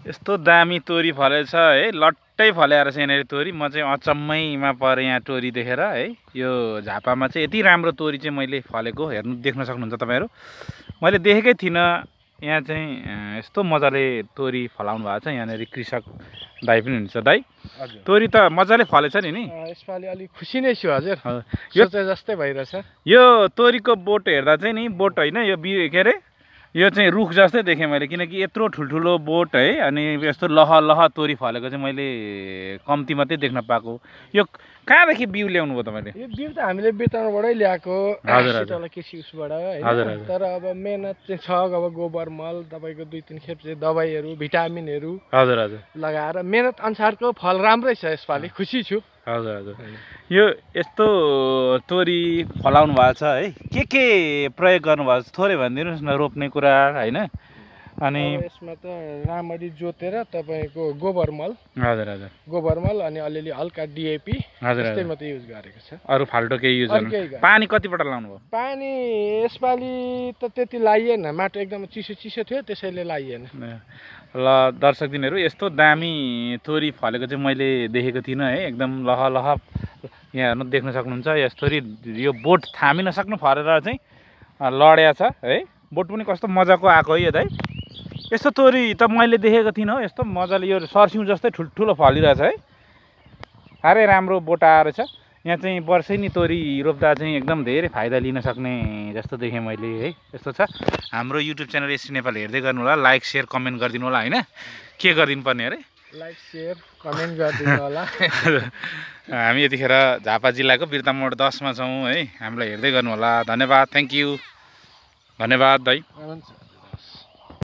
यस्तो दामी तोरी फलेछ है, लट्टै फल्याएर चाहिँ यहाँनिर तोरी। म चाहिँ अचम्मैमा परेँ यहाँ तोरी देखेर है। यो झापामा चाहिँ यति राम्रो तोरी चाहिँ मैले फलेको हेर्नु देख्न सक्नुहुन्छ तपाईँहरू। मैले देखेकै थिइनँ यहाँ चाहिँ यस्तो मजाले तोरी फलाउनु भएको छ। यहाँनिर कृषक दाइ पनि हुनुहुन्छ। दाइ तोरी त मजाले फलेछ नि यसपालि अलिक खुसी नै छु हजुर। यो सोचे जस्तै भइरहेछ। यो तोरीको बोट हेर्दा चाहिँ नि, बोट होइन यो के अरे, यो चाहिँ रुख जस्तै देखेँ मैले, किनकि यत्रो ठुल्ठुलो बोट है अनि यस्तो लह तोरी फलेको चाहिँ मैले कम्ती मात्रै देख्न पाएको। यो कहाँदेखि बिउ ल्याउनु भयो तपाईँले? यो बिउ त हामीले बेतनबाटै ल्याएको तल कृषि उसबाट हैन। तर अब मेहनत चाहिँ छ। अब गोबर मल तपाईँको 2-3 खेप चाहिँ दबाईहरू भिटामिनहरू हजुर हजुर लगाएर मेहनत अनुसारको फल राम्रै छ यसपालि। खुसी छु। हजुर हजुर। यो यस्तो तोरी फलाउनु भएको छ है, के प्रयोग गर्नुभएको छ थोरै भनिदिनुहोस् न, रोप्ने कुरा होइन। अनि यसमा त राम्ररी जोतेर तपाईँको गोबर मल, हजुर हजुर, गोबर मल अनि अलिअलि हल्का डिएपी त्यस्तै मात्रै युज गरेको छ। अरू फाल्टो केही युज गर्नु? पानी कतिपल्ट लाउनु भयो? पानी यसपालि त त्यति लाइएन, माटो एकदम चिसो थियो त्यसैले लाइएन। ल दर्शक दिनहरू, यस्तो दामी तोरी फलेको चाहिँ मैले देखेको थिइनँ है। एकदम लह यहाँ हेर्नु देख्न सक्नुहुन्छ। यसरी यो बोट थामिन सक्नु फरेर चाहिँ लड्या छ है। बोट पनि कस्तो मजाको आएको है यो दाइ। यस्तो तोरी त मैले देखेको थिइनँ। यस्तो मजाले यो सर्स्यौँ जस्तै ठुल्ठुलो फलिरहेछ है। साह्रै राम्रो बोट आएर छ। यहाँ चाहिँ वर्षैनी तोरी रोप्दा चाहिँ एकदम धेरै फाइदा लिन सक्ने जस्तो देखेँ मैले है। यस्तो छ। हाम्रो युट्युब च्यानल एसटी नेपाल हेर्दै गर्नु होला, लाइक सेयर कमेन्ट गरिदिनु होला होइन। के गरिदिनु पर्ने अरे? लाइक सेयर कमेन्ट गरिदिनु होला। हामी यतिखेर झापा जिल्लाको बिर्ता मोड 10 मा छौँ है। हामीलाई हेर्दै गर्नु होला। धन्यवाद, थ्याङ्क यू, धन्यवाद दाइ।